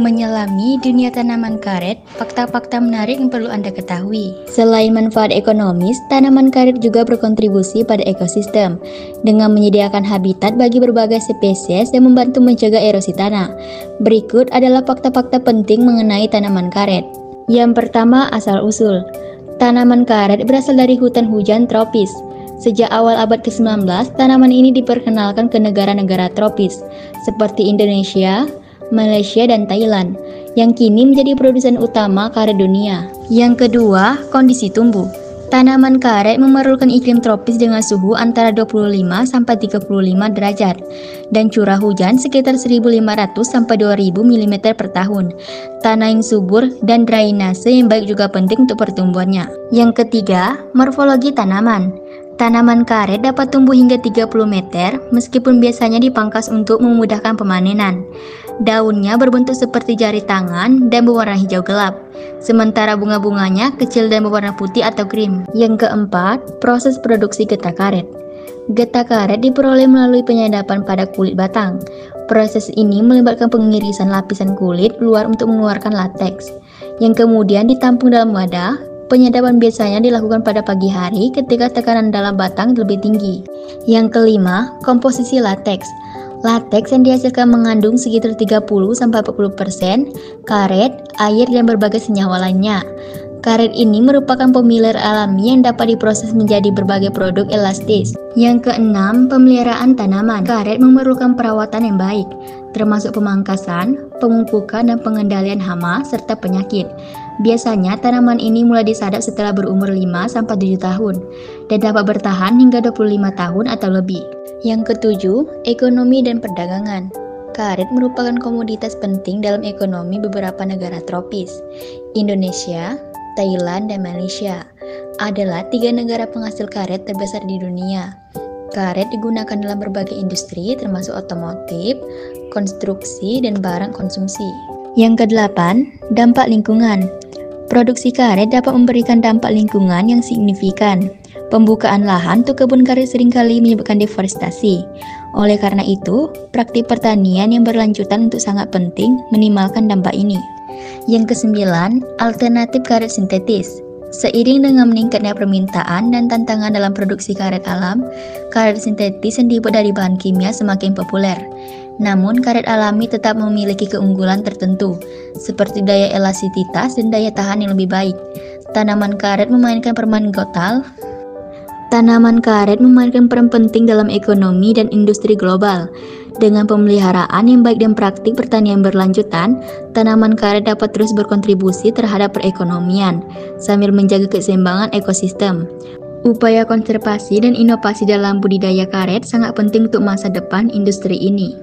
Menyelami dunia tanaman karet, fakta-fakta menarik yang perlu Anda ketahui. Selain manfaat ekonomis, tanaman karet juga berkontribusi pada ekosistem dengan menyediakan habitat bagi berbagai spesies dan membantu mencegah erosi tanah. Berikut adalah fakta-fakta penting mengenai tanaman karet. Yang pertama, asal-usul. Tanaman karet berasal dari hutan hujan tropis. Sejak awal abad ke-19, tanaman ini diperkenalkan ke negara-negara tropis seperti Indonesia, Malaysia, dan Thailand, yang kini menjadi produsen utama karet dunia. Yang kedua, kondisi tumbuh. Tanaman karet memerlukan iklim tropis dengan suhu antara 25 sampai 35 derajat dan curah hujan sekitar 1.500 sampai 2.000 mm per tahun. Tanah yang subur dan drainase yang baik juga penting untuk pertumbuhannya. Yang ketiga, morfologi tanaman. Tanaman karet dapat tumbuh hingga 30 meter meskipun biasanya dipangkas untuk memudahkan pemanenan. Daunnya berbentuk seperti jari tangan dan berwarna hijau gelap, sementara bunga-bunganya kecil dan berwarna putih atau krim. Yang keempat, proses produksi getah karet. Getah karet diperoleh melalui penyadapan pada kulit batang. Proses ini melibatkan pengirisan lapisan kulit luar untuk mengeluarkan lateks, yang kemudian ditampung dalam wadah. Penyadapan biasanya dilakukan pada pagi hari ketika tekanan dalam batang lebih tinggi. Yang kelima, komposisi lateks. Lateks yang dihasilkan mengandung sekitar 30-40% karet, air, dan berbagai senyawa lainnya. Karet ini merupakan pemiler alami yang dapat diproses menjadi berbagai produk elastis. Yang keenam, pemeliharaan tanaman. Karet memerlukan perawatan yang baik, termasuk pemangkasan, pemupukan, dan pengendalian hama serta penyakit. Biasanya tanaman ini mulai disadap setelah berumur 5-7 tahun dan dapat bertahan hingga 25 tahun atau lebih. Yang ketujuh, ekonomi dan perdagangan. Karet merupakan komoditas penting dalam ekonomi beberapa negara tropis. Indonesia, Thailand, dan Malaysia adalah 3 negara penghasil karet terbesar di dunia. Karet digunakan dalam berbagai industri termasuk otomotif, konstruksi, dan barang konsumsi. Yang kedelapan, dampak lingkungan. Produksi karet dapat memberikan dampak lingkungan yang signifikan. Pembukaan lahan untuk kebun karet seringkali menyebabkan deforestasi. Oleh karena itu, praktik pertanian yang berlanjutan untuk sangat penting minimalkan dampak ini. Yang kesembilan, alternatif karet sintetis. Seiring dengan meningkatnya permintaan dan tantangan dalam produksi karet alam, karet sintetis yang dibuat dari bahan kimia semakin populer. Namun, karet alami tetap memiliki keunggulan tertentu, seperti daya elastisitas dan daya tahan yang lebih baik. Tanaman karet memainkan peran penting dalam ekonomi dan industri global. Dengan pemeliharaan yang baik dan praktik pertanian berlanjutan, tanaman karet dapat terus berkontribusi terhadap perekonomian, sambil menjaga keseimbangan ekosistem. Upaya konservasi dan inovasi dalam budidaya karet sangat penting untuk masa depan industri ini.